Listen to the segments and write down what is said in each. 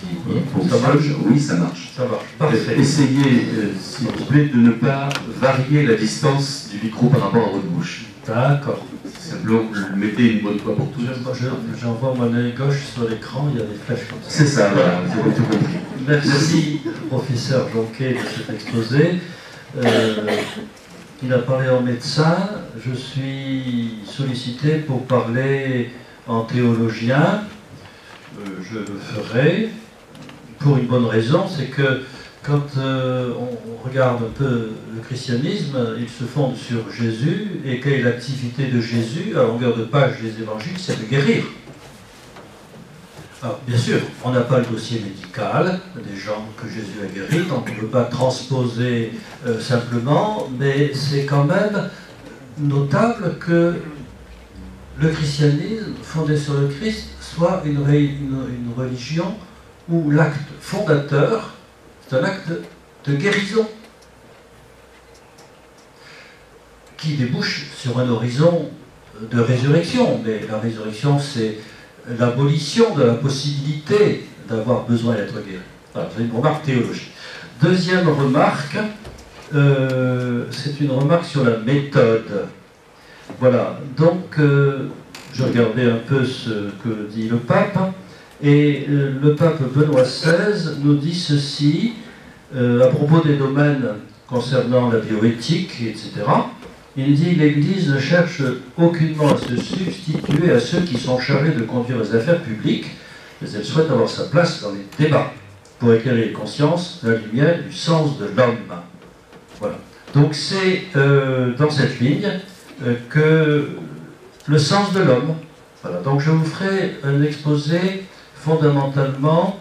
qui fonctionne. Oui, ça marche. Ça marche. Parfait. Essayez, s'il vous plaît, de ne pas varier la distance du micro par rapport à votre bouche. D'accord. Simplement, vous mettez une bonne fois pour tous. J'envoie mon œil gauche sur l'écran, il y a des flèches comme ça. C'est ça, voilà, vous avez tout compris. Merci, professeur Jonquet, de cet exposé. Il a parlé en médecin, je suis sollicité pour parler en théologien. Je le ferai pour une bonne raison, c'est que quand on regarde un peu le christianisme, il se fonde sur Jésus, et quelle est l'activité de Jésus à longueur de page des évangiles, c'est de guérir. Alors, bien sûr, on n'a pas le dossier médical des gens que Jésus a guéris, donc on ne peut pas transposer simplement, mais c'est quand même notable que le christianisme fondé sur le Christ soit une religion où l'acte fondateur, c'est un acte de guérison qui débouche sur un horizon de résurrection, mais la résurrection c'est l'abolition de la possibilité d'avoir besoin d'être guéri. Voilà, c'est une remarque théologique. Deuxième remarque, c'est une remarque sur la méthode. Voilà, donc je regardais un peu ce que dit le pape, et le pape Benoît XVI nous dit ceci, à propos des domaines concernant la bioéthique, etc. Il dit « L'Église ne cherche aucunement à se substituer à ceux qui sont chargés de conduire les affaires publiques, mais elle souhaite avoir sa place dans les débats, pour éclairer les consciences, la lumière du sens de l'homme. » Voilà. Donc c'est dans cette ligne que le sens de l'homme. Voilà. Donc je vous ferai un exposé fondamentalement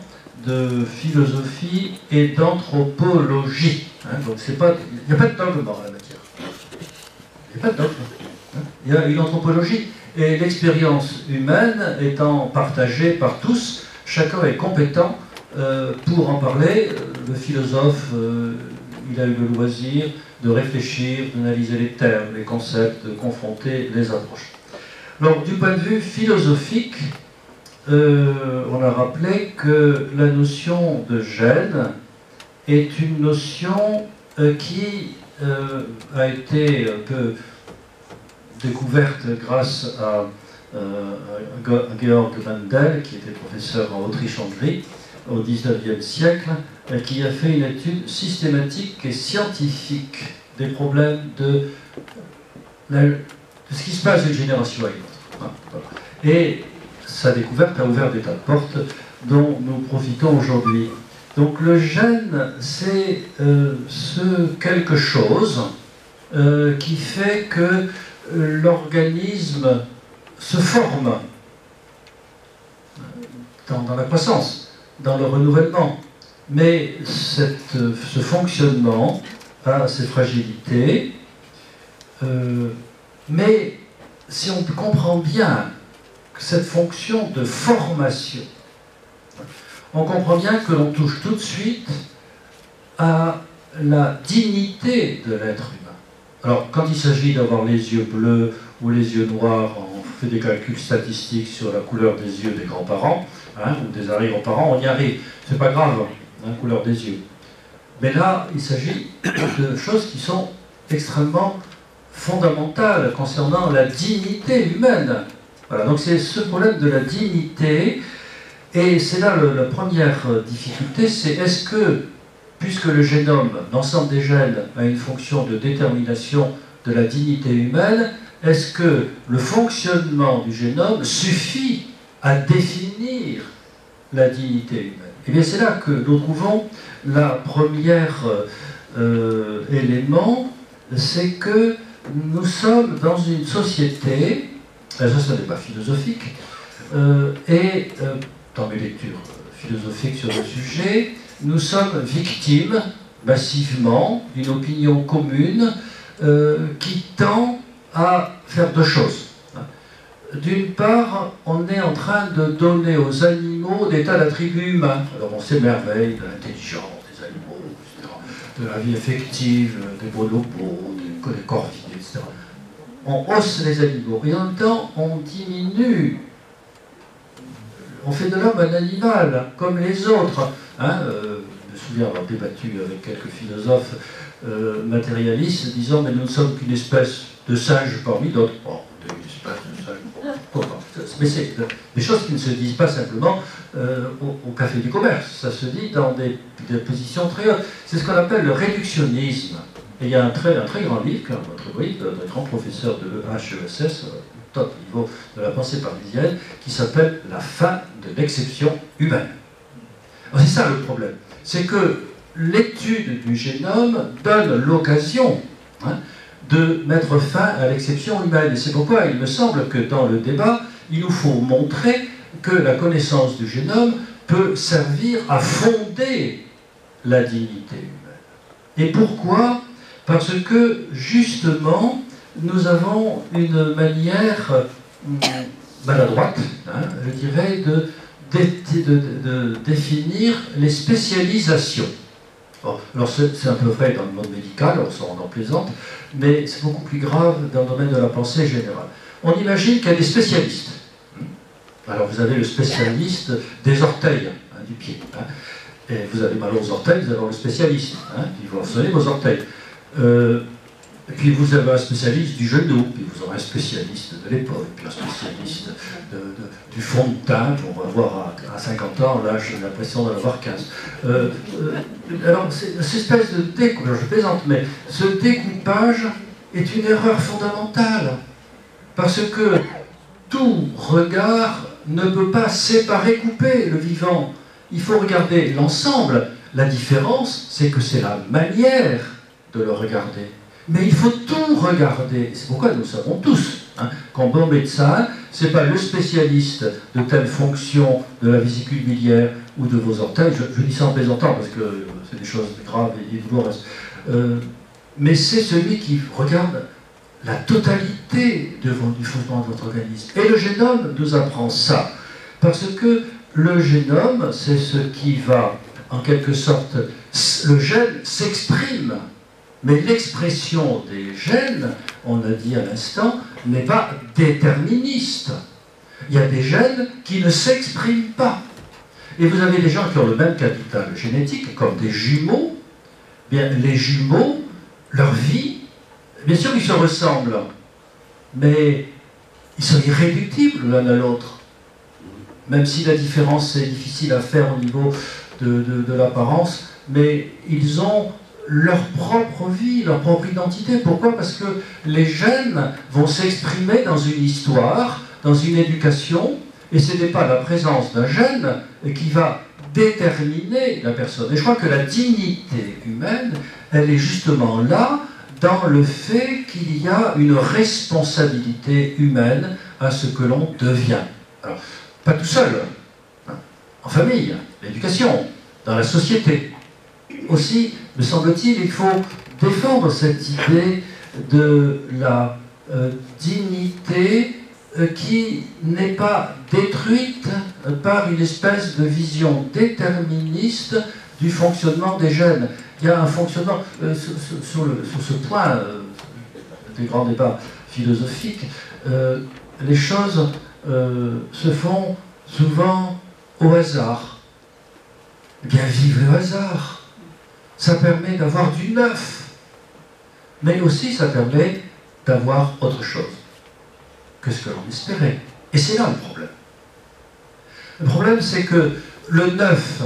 de philosophie et d'anthropologie. Hein, donc il n'y a pas de dogme dans la matière. Il n'y a pas de dogme. Hein. Il y a une anthropologie. Et l'expérience humaine étant partagée par tous, chacun est compétent pour en parler. Le philosophe, il a eu le loisir de réfléchir, d'analyser les termes, les concepts, de confronter les approches. Donc, du point de vue philosophique, on a rappelé que la notion de gène est une notion qui a été un peu découverte grâce à Georg Mendel, qui était professeur en Autriche-Hongrie au XIXe siècle, qui a fait une étude systématique et scientifique des problèmes de ce qui se passe d'une génération à une autre. Et sa découverte a ouvert des tas de portes dont nous profitons aujourd'hui. Donc le gène, c'est ce quelque chose qui fait que l'organisme se forme dans la croissance, dans le renouvellement. Mais ce fonctionnement a ses fragilités. Mais si on comprend bien cette fonction de formation, on comprend bien que l'on touche tout de suite à la dignité de l'être humain. Alors, quand il s'agit d'avoir les yeux bleus ou les yeux noirs, on fait des calculs statistiques sur la couleur des yeux des grands-parents, hein, ou des arrière-grands-parents, on y arrive. C'est pas grave, hein, couleur des yeux. Mais là, il s'agit de choses qui sont extrêmement fondamentales concernant la dignité humaine. Voilà, donc c'est ce problème de la dignité, et c'est là la première difficulté, c'est est-ce que, puisque le génome, l'ensemble des gènes, a une fonction de détermination de la dignité humaine, est-ce que le fonctionnement du génome suffit à définir la dignité humaine? Eh bien c'est là que nous trouvons la première élément, c'est que nous sommes dans une société, ça n'est pas philosophique, et dans mes lectures philosophiques sur le sujet, nous sommes victimes massivement d'une opinion commune qui tend à faire deux choses. D'une part, on est en train de donner aux animaux des tas d'attributs humains. Alors on s'émerveille de l'intelligence des animaux, etc., de la vie affective, des bonobos, des corvidés, etc. On hausse les animaux, et en même temps on diminue on fait de l'homme un animal, comme les autres. Hein, je me souviens avoir débattu avec quelques philosophes matérialistes, disant, mais nous ne sommes qu'une espèce de singe parmi d'autres. Bon, une espèce de singe, pourquoi pas. Mais c'est des choses qui ne se disent pas simplement au café du commerce, ça se dit dans des positions très hautes. C'est ce qu'on appelle le réductionnisme. Et il y a un très grand livre, votre livre, d'un grand professeur de l'EHESS, top niveau de la pensée parisienne, qui s'appelle « La fin de l'exception humaine ». C'est ça le problème. C'est que l'étude du génome donne l'occasion de mettre fin à l'exception humaine. Et c'est pourquoi il me semble que dans le débat, il nous faut montrer que la connaissance du génome peut servir à fonder la dignité humaine. Et pourquoi ? Parce que, justement, nous avons une manière maladroite, je dirais, de définir les spécialisations. Bon, alors c'est un peu vrai dans le monde médical, on en plaisante, mais c'est beaucoup plus grave dans le domaine de la pensée générale. On imagine qu'il y a des spécialistes. Alors vous avez le spécialiste des orteils, du pied. Et vous avez mal aux orteils, vous avez le spécialiste, qui va soigner vos orteils. Et puis vous avez un spécialiste du genou, puis vous aurez un spécialiste de l'épaule, puis un spécialiste du fond de teint, qu'on va avoir à 50 ans, là j'ai l'impression d'en avoir 15. Alors cette espèce de découpage, je plaisante, mais ce découpage est une erreur fondamentale, parce que tout regard ne peut pas séparer, couper le vivant. Il faut regarder l'ensemble. La différence, c'est que c'est la manière de le regarder. Mais il faut tout regarder. C'est pourquoi nous savons tous qu'un bon médecin, ce n'est pas le spécialiste de telle fonction de la vésicule biliaire ou de vos orteils. Je dis ça en plaisantant parce que c'est des choses graves et douloureuses. Mais c'est celui qui regarde la totalité du fonctionnement de votre organisme. Et le génome nous apprend ça. Parce que le génome, c'est ce qui va, en quelque sorte, le gène s'exprime. Mais l'expression des gènes, on a dit à l'instant, n'est pas déterministe. Il y a des gènes qui ne s'expriment pas. Et vous avez des gens qui ont le même capital génétique, comme des jumeaux. Bien, les jumeaux, leur vie, bien sûr ils se ressemblent, mais ils sont irréductibles l'un à l'autre. Même si la différence est difficile à faire au niveau de l'apparence, mais ils ont leur propre vie, leur propre identité. Pourquoi ? Parce que les gènes vont s'exprimer dans une histoire, dans une éducation, et ce n'est pas la présence d'un gène qui va déterminer la personne. Et je crois que la dignité humaine, elle est justement là, dans le fait qu'il y a une responsabilité humaine à ce que l'on devient. Alors, pas tout seul, en famille, l'éducation, dans la société. Aussi, me semble-t-il, il faut défendre cette idée de la dignité qui n'est pas détruite par une espèce de vision déterministe du fonctionnement des gènes. Il y a un fonctionnement, sur ce point des grands débats philosophiques, les choses se font souvent au hasard. Bien, vive le hasard. Ça permet d'avoir du neuf, mais aussi ça permet d'avoir autre chose que ce que l'on espérait. Et c'est là le problème. Le problème, c'est que le neuf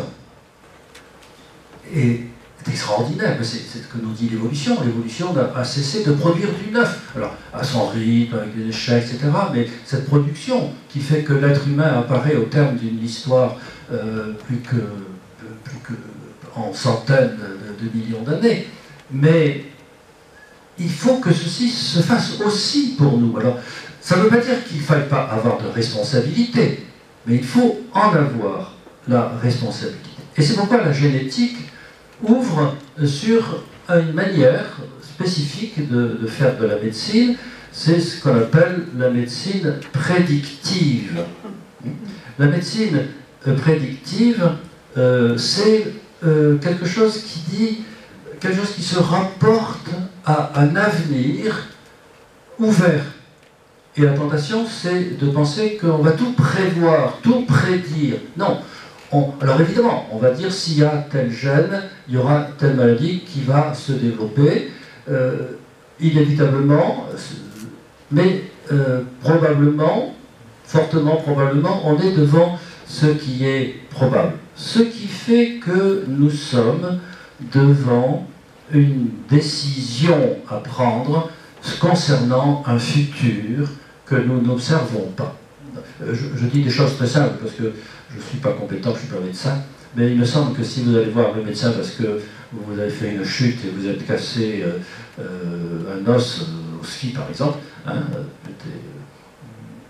est extraordinaire, c'est ce que nous dit l'évolution. L'évolution n'a pas cessé de produire du neuf. Alors, à son rythme, avec des échecs, etc. Mais cette production qui fait que l'être humain apparaît au terme d'une histoire plus que en centaines de millions d'années. Mais il faut que ceci se fasse aussi pour nous. Alors, ça ne veut pas dire qu'il ne faille pas avoir de responsabilité, mais il faut en avoir la responsabilité. Et c'est pourquoi la génétique ouvre sur une manière spécifique de faire de la médecine, c'est ce qu'on appelle la médecine prédictive. La médecine prédictive, c'est quelque chose qui se rapporte à un avenir ouvert Et la tentation, c'est de penser qu'on va tout prévoir, tout prédire. Non. Alors évidemment, on va dire s'il y a tel gène, il y aura telle maladie qui va se développer, inévitablement, mais probablement, fortement probablement, on est devant ce qui est probable. Ce qui fait que nous sommes devant une décision à prendre concernant un futur que nous n'observons pas. Je dis des choses très simples parce que je ne suis pas compétent, je ne suis pas médecin, mais il me semble que si vous allez voir le médecin parce que vous avez fait une chute et vous êtes cassé un os au ski par exemple, hein,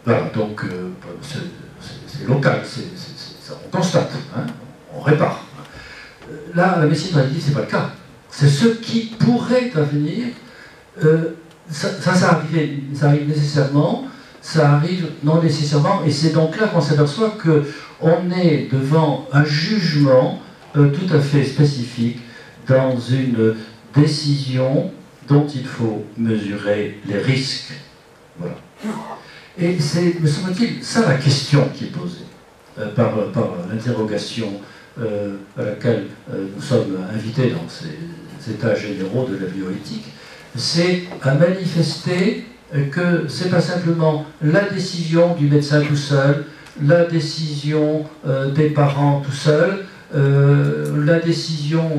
voilà, donc c'est local, on constate, hein, on répare. Là, la médecine prédictive, ce n'est pas le cas. C'est ce qui pourrait advenir. Ça arrive nécessairement, ça arrive non nécessairement, et c'est donc là qu'on s'aperçoit qu'on est devant un jugement tout à fait spécifique dans une décision dont il faut mesurer les risques. Voilà. Et c'est, me semble-t-il, ça la question qui est posée par l'interrogation à laquelle nous sommes invités dans ces états généraux de la bioéthique, c'est à manifester que ce n'est pas simplement la décision du médecin tout seul, la décision des parents tout seuls, la décision...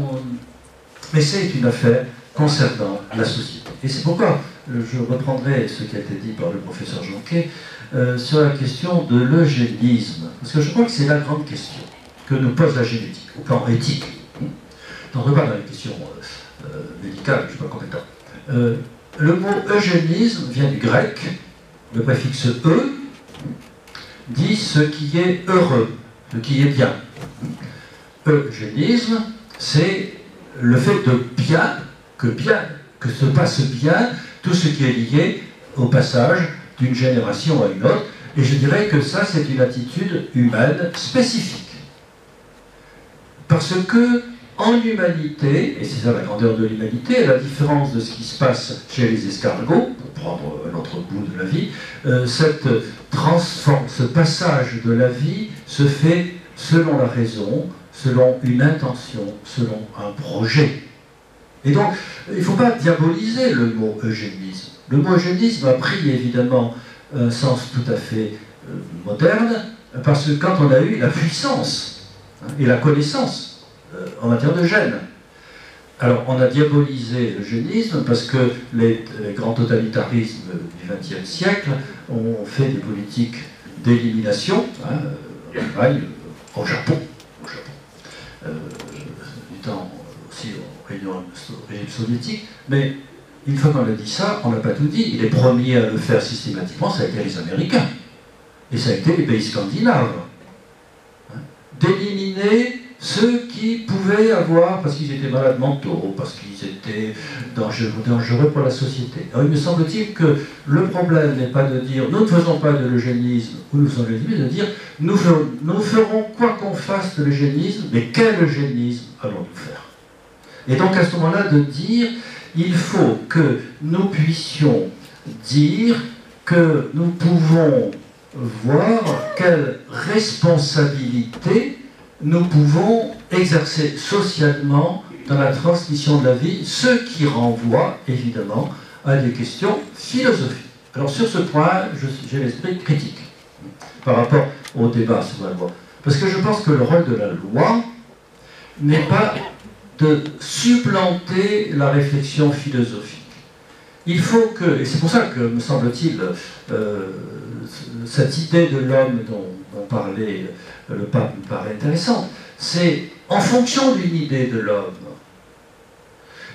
mais c'est une affaire concernant la société. Et c'est pourquoi je reprendrai ce qui a été dit par le professeur Jonquet sur la question de l'eugénisme. Parce que je crois que c'est la grande question que nous pose la génétique, au plan éthique. Donc on ne va pas dans les questions médicales, je ne suis pas compétent. Le mot eugénisme vient du grec, le préfixe e dit ce qui est heureux, ce qui est bien. Eugénisme, c'est le fait de bien, que se passe bien tout ce qui est lié au passage d'une génération à une autre. Et je dirais que ça, c'est une attitude humaine spécifique. Parce que, en humanité, et c'est ça la grandeur de l'humanité, à la différence de ce qui se passe chez les escargots, pour prendre l'autre bout de la vie, ce passage de la vie se fait selon la raison, selon une intention, selon un projet. Et donc, il ne faut pas diaboliser le mot eugénisme. Le mot eugénisme a pris évidemment un sens tout à fait moderne, parce que quand on a eu la puissance et la connaissance en matière de gènes. Alors, on a diabolisé l'eugénisme parce que les grands totalitarismes du XXe siècle ont fait des politiques d'élimination, en Allemagne, au Japon, du temps aussi au régime soviétique, mais une fois qu'on a dit ça, on n'a pas tout dit. Les premiers à le faire systématiquement, ça a été les Américains, et ça a été les pays scandinaves, d'éliminer ceux qui pouvaient avoir, parce qu'ils étaient malades mentaux, parce qu'ils étaient dangereux pour la société. Alors il me semble-t-il que le problème n'est pas de dire nous ne faisons pas de l'eugénisme ou nous faisons de l'eugénisme, mais de dire nous ferons quoi qu'on fasse de l'eugénisme, mais quel eugénisme allons-nous faire? Et donc à ce moment-là de dire il faut que nous puissions dire que nous pouvons voir quelle responsabilité nous pouvons exercer socialement dans la transmission de la vie, ce qui renvoie évidemment à des questions philosophiques. Alors sur ce point, j'ai l'esprit critique par rapport au débat sur la loi. Parce que je pense que le rôle de la loi n'est pas de supplanter la réflexion philosophique. Il faut que, et c'est pour ça que, me semble-t-il, cette idée de l'homme dont parlait le pape me paraît intéressante, c'est en fonction d'une idée de l'homme.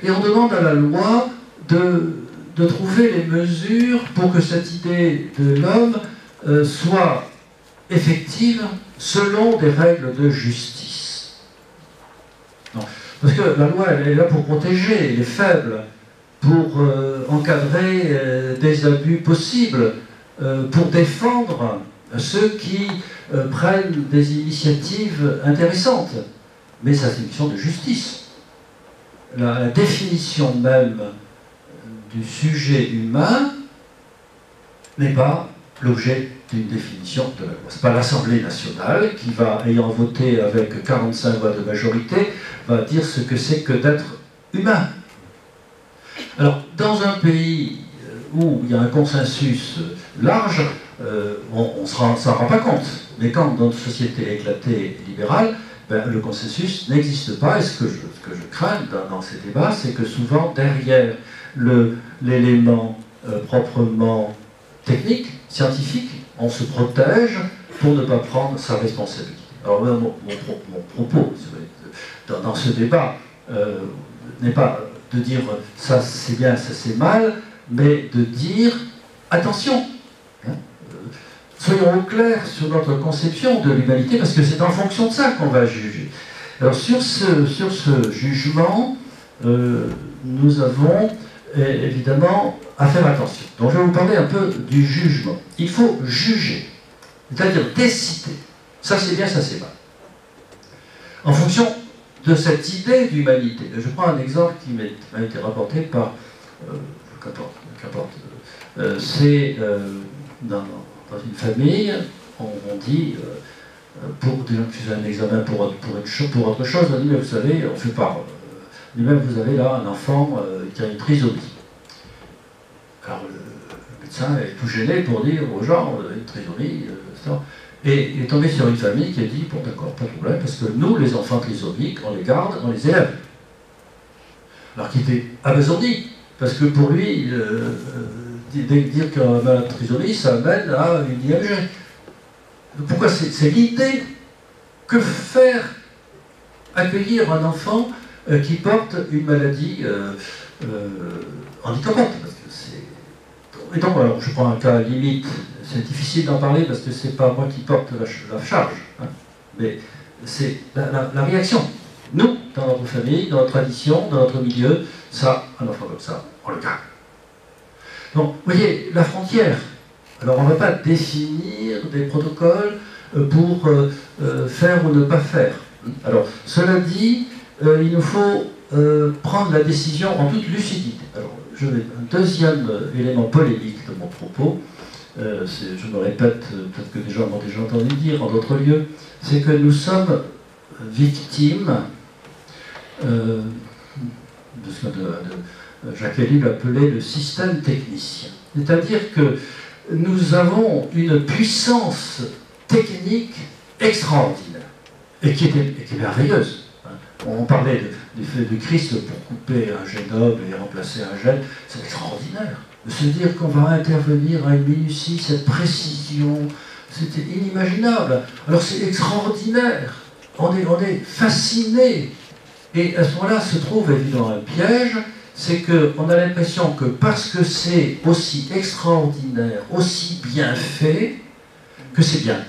Et on demande à la loi de trouver les mesures pour que cette idée de l'homme soit effective selon des règles de justice. Non. Parce que la loi, elle est là pour protéger les faibles, pour encadrer des abus possibles, pour défendre ceux qui prennent des initiatives intéressantes. Mais ça, c'est une question de justice. La définition même du sujet humain n'est pas l'objet d'une définition de la loi. Ce n'est pas l'Assemblée nationale qui va, ayant voté avec 45 voix de majorité, va dire ce que c'est que d'être humain. Alors, dans un pays où il y a un consensus large, on ne s'en rend pas compte. Mais quand dans une société éclatée et libérale, ben, le consensus n'existe pas. Et ce que je crains dans ces débats, c'est que souvent, derrière l'élément proprement technique, scientifique, on se protège pour ne pas prendre sa responsabilité. Alors, mon propos dans ce débat n'est pas de dire ça c'est bien, ça c'est mal, mais de dire attention, hein, soyons au clair sur notre conception de l'humanité, parce que c'est en fonction de ça qu'on va juger. Alors sur ce jugement, nous avons évidemment à faire attention. Donc je vais vous parler un peu du jugement. Il faut juger, c'est-à-dire décider. Ça c'est bien, ça c'est mal. En fonction de cette idée d'humanité. Je prends un exemple qui m'a été rapporté par... qu'importe. C'est dans une famille, on dit, pour des gens qui faisaient un examen pour autre chose, on dit, mais vous savez, on fait pas... Lui-même, vous avez là un enfant qui a une trisomie. Alors le médecin est tout gêné pour dire aux gens, une trisomie, etc. Et il est tombé sur une famille qui a dit, bon d'accord, pas de problème, parce que nous, les enfants trisomiques, on les garde, on les élève. Alors qu'il était abasourdi, parce que pour lui, dire qu'un malade de trisomie, ça amène à une IMG. Pourquoi? C'est l'idée. Que faire accueillir un enfant qui porte une maladie handicapante? Et donc, alors, je prends un cas limite. C'est difficile d'en parler parce que c'est pas moi qui porte la charge, hein, mais c'est la réaction. Nous, dans notre famille, dans notre tradition, dans notre milieu, ça, un enfant comme ça, on le garde. Donc, vous voyez, la frontière. Alors, on ne va pas définir des protocoles pour faire ou ne pas faire. Alors, cela dit, il nous faut prendre la décision en toute lucidité. Alors, un deuxième élément polémique de mon propos, je me répète, peut-être que des gens m'ont déjà entendu dire en d'autres lieux, c'est que nous sommes victimes de ce que Jacques Ellul appelait le système technicien. C'est-à-dire que nous avons une puissance technique extraordinaire et qui est merveilleuse. On parlait du fait du Christ pour couper un génome et remplacer un gène, c'est extraordinaire. De se dire qu'on va intervenir à une minutie, cette précision, c'était inimaginable. Alors c'est extraordinaire. On est fasciné. Et à ce moment-là se trouve évidemment un piège, c'est qu'on a l'impression que parce que c'est aussi extraordinaire, aussi bien fait, que c'est bien.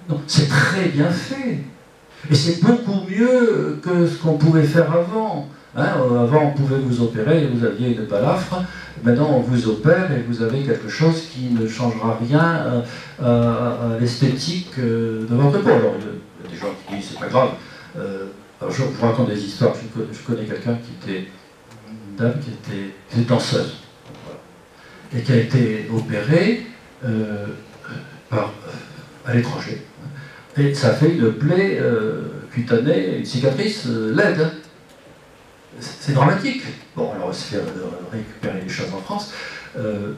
Non, c'est très bien fait. Et c'est beaucoup mieux que ce qu'on pouvait faire avant. Hein, avant, on pouvait vous opérer et vous aviez une balafre. Maintenant, on vous opère et vous avez quelque chose qui ne changera rien à l'esthétique de votre peau. Alors, il y a des gens qui disent c'est pas grave. Alors, je vous raconte des histoires. Je connais quelqu'un qui était une dame qui était danseuse. Voilà, et qui a été opérée à l'étranger. Et ça fait une plaie cutanée, une cicatrice laide. C'est dramatique. Bon, alors on va se faire récupérer les choses en France,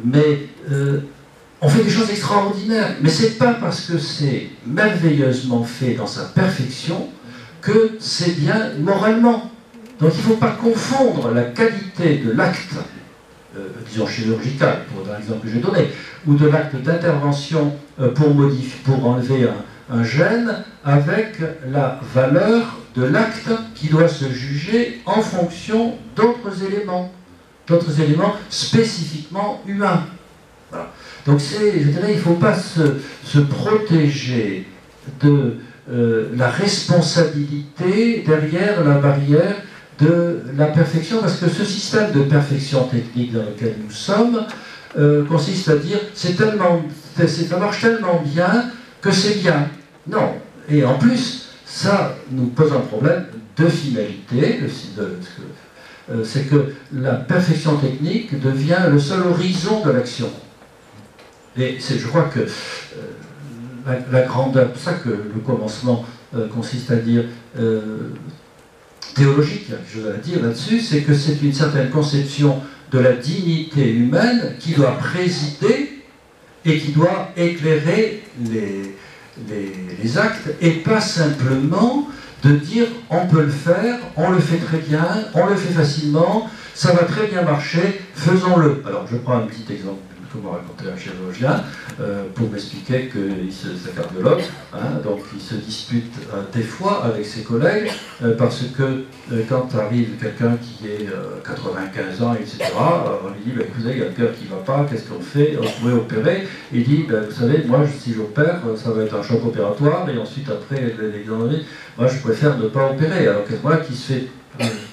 mais on fait des choses extraordinaires. Mais c'est pas parce que c'est merveilleusement fait dans sa perfection que c'est bien moralement. Donc il ne faut pas confondre la qualité de l'acte, disons chirurgical, pour l'exemple que j'ai donné, ou de l'acte d'intervention pour enlever un gène, avec la valeur de l'acte qui doit se juger en fonction d'autres éléments spécifiquement humains. Voilà. Donc je dirais, il ne faut pas se protéger de la responsabilité derrière la barrière de la perfection, parce que ce système de perfection technique dans lequel nous sommes consiste à dire ça marche tellement bien que c'est bien. Non. Et en plus, ça nous pose un problème de finalité, c'est que la perfection technique devient le seul horizon de l'action. Et je crois que la grandeur, c'est pour ça que le commencement consiste à dire théologique, il y a quelque chose à dire là-dessus, c'est que c'est une certaine conception de la dignité humaine qui doit présider et qui doit éclairer les actes, et pas simplement de dire on peut le faire, on le fait très bien, on le fait facilement, ça va très bien marcher, faisons-le. Alors je prends un petit exemple que m'a raconté un chirurgien pour m'expliquer qu'il c'est un cardiologue, hein, donc il se dispute des fois avec ses collègues parce que quand arrive quelqu'un qui est 95 ans, etc., on lui dit ben, écoutez, il y a le cœur qui ne va pas, qu'est-ce qu'on fait? On pourrait opérer. Il dit ben, vous savez, moi si j'opère, ça va être un choc opératoire, et ensuite après les examens, moi je préfère ne pas opérer. Alors moi qui se fait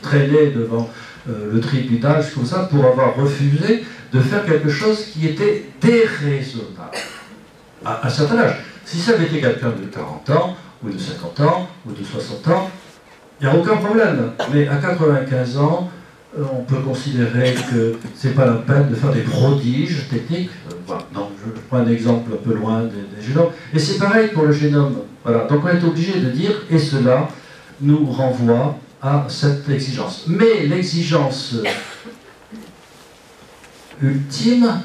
traîner devant le tribunal comme ça pour avoir refusé de faire quelque chose qui était déraisonnable à un certain âge. Si ça avait été quelqu'un de 40 ans, ou de 50 ans, ou de 60 ans, il n'y a aucun problème. Mais à 95 ans, on peut considérer que ce n'est pas la peine de faire des prodiges techniques. Voilà. Donc, je prends un exemple un peu loin des génomes. Et c'est pareil pour le génome. Voilà. Donc on est obligé de dire, et cela nous renvoie à cette exigence. Mais l'exigence ultime,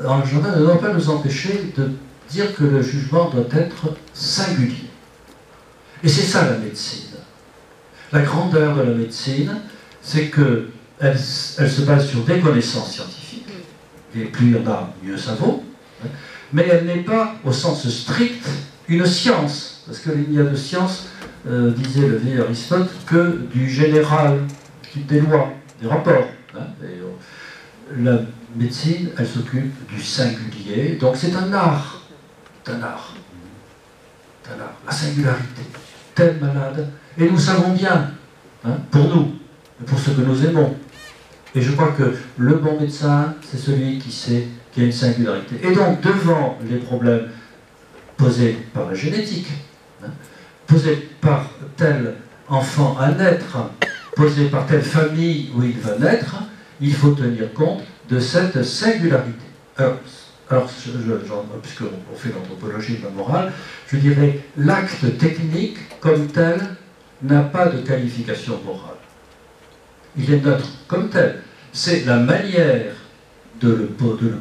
en général, ne doit pas nous empêcher de dire que le jugement doit être singulier. Et c'est ça la médecine. La grandeur de la médecine, c'est qu'elle se base sur des connaissances scientifiques, et plus il y en a, mieux ça vaut, hein, mais elle n'est pas, au sens strict, une science, parce qu'il n'y a de science, disait le vieil Aristote, que du général, des lois, des rapports. Hein, la médecine, elle s'occupe du singulier, donc c'est un art, la singularité. Tel malade, et nous savons bien, hein, pour nous, et pour ceux que nous aimons. Et je crois que le bon médecin, c'est celui qui sait qu'il y a une singularité. Et donc, devant les problèmes posés par la génétique, hein, posés par tel enfant à naître, posés par telle famille où il va naître, il faut tenir compte de cette singularité. Alors puisqu'on fait l'anthropologie de la morale, je dirais l'acte technique comme tel n'a pas de qualification morale. Il est neutre comme tel. C'est la manière de le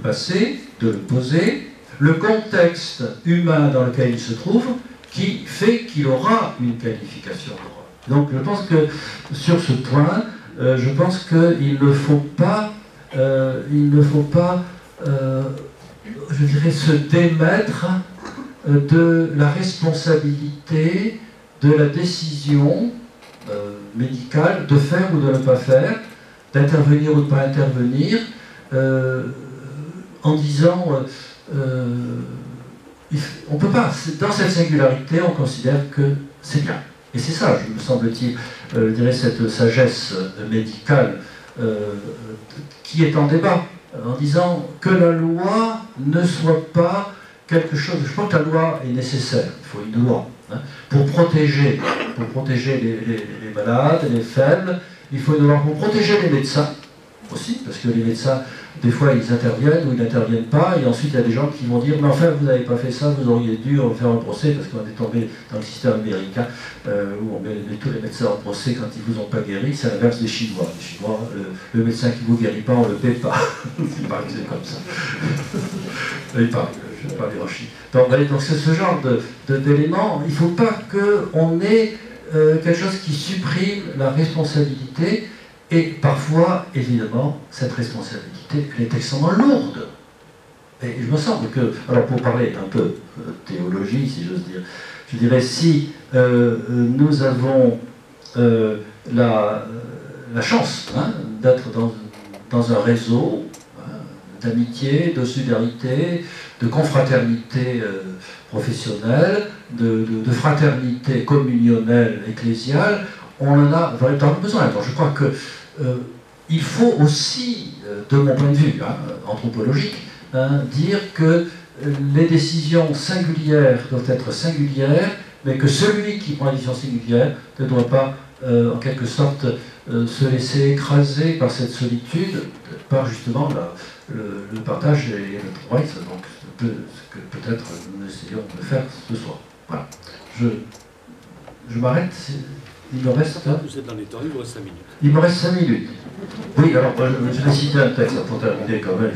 passer, de le poser, le contexte humain dans lequel il se trouve, qui fait qu'il aura une qualification morale. Donc je pense que sur ce point, je pense qu'il ne faut pas, je dirais, se démettre de la responsabilité de la décision médicale de faire ou de ne pas faire, d'intervenir ou de ne pas intervenir, en disant on ne peut pas, dans cette singularité, on considère que c'est bien. Et c'est ça, me semble-t-il, je dirais, cette sagesse médicale qui est en débat, en disant que la loi ne soit pas quelque chose. Je pense que la loi est nécessaire, il faut une loi, hein, pour protéger les malades, les faibles, il faut une loi pour protéger les médecins aussi, parce que les médecins, des fois, ils interviennent ou ils n'interviennent pas, et ensuite il y a des gens qui vont dire mais enfin, vous n'avez pas fait ça, vous auriez dû faire un procès, parce qu'on est tombé dans le système américain où on met tous les médecins en procès quand ils ne vous ont pas guéri. C'est l'inverse des Chinois. Les Chinois, le médecin qui ne vous guérit pas, on ne le paie pas. Il paraît que c'est comme ça. Il paraît, je ne vais pas les rechier. Donc c'est ce genre d'éléments. Il ne faut pas qu'on ait quelque chose qui supprime la responsabilité. Et parfois, évidemment, cette responsabilité, elle est extrêmement lourde. Et il me semble que, alors pour parler un peu théologie, si j'ose dire, je dirais si nous avons la chance, hein, d'être dans un réseau, hein, d'amitié, de solidarité, de confraternité professionnelle, de fraternité communionnelle, ecclésiale, on en a véritablement besoin. Alors je crois que il faut aussi, de mon point de vue anthropologique, dire que les décisions singulières doivent être singulières mais que celui qui prend la décision singulière ne doit pas, en quelque sorte, se laisser écraser par cette solitude, par justement le partage et le travail, donc ce que peut-être nous essayons de faire ce soir. Voilà. Je m'arrête. Il me reste... Vous êtes dans les temps, il vous reste 5 minutes. Il me reste 5 minutes. Oui, alors je vais citer un texte, pour terminer quand même.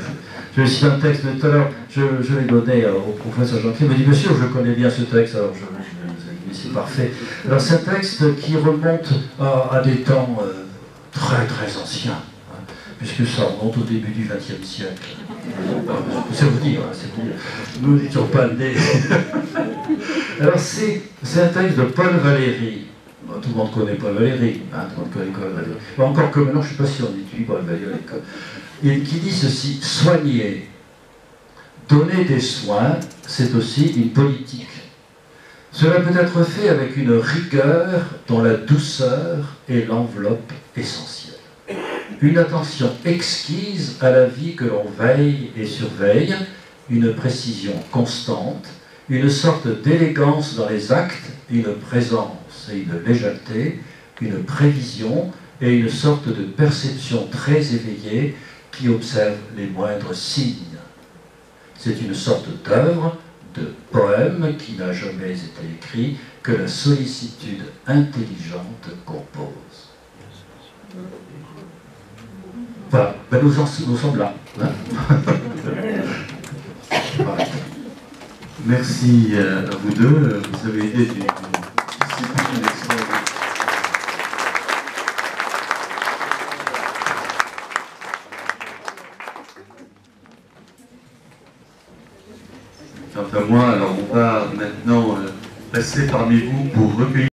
Je vais citer un texte, mais tout à l'heure, je l'ai donné au professeur Jean-Pierre. Il m'a dit, monsieur, je connais bien ce texte, alors c'est parfait. Alors c'est un texte qui remonte à des temps très très anciens, hein, puisque ça remonte au début du XXe siècle. C'est vous dire, nous n'étions pas nés. Alors c'est un texte de Paul Valéry. Tout le monde connaît Paul Valéry, hein, tout le monde connaît Paul Valéry. Encore que maintenant, je ne suis pas sûr, on étudie Paul Valéry. Et qui dit ceci: soigner, donner des soins, c'est aussi une politique. Cela peut être fait avec une rigueur dont la douceur est l'enveloppe essentielle. Une attention exquise à la vie que l'on veille et surveille, une précision constante, une sorte d'élégance dans les actes, une présence et une légèreté, une prévision et une sorte de perception très éveillée qui observe les moindres signes. C'est une sorte d'œuvre, de poème qui n'a jamais été écrit, que la sollicitude intelligente compose. Voilà, ben nous sommes là. Hein. Voilà. Merci à vous deux. Vous avez été d'une discipline extraordinaire. Quant à moi, alors on va maintenant passer parmi vous pour recueillir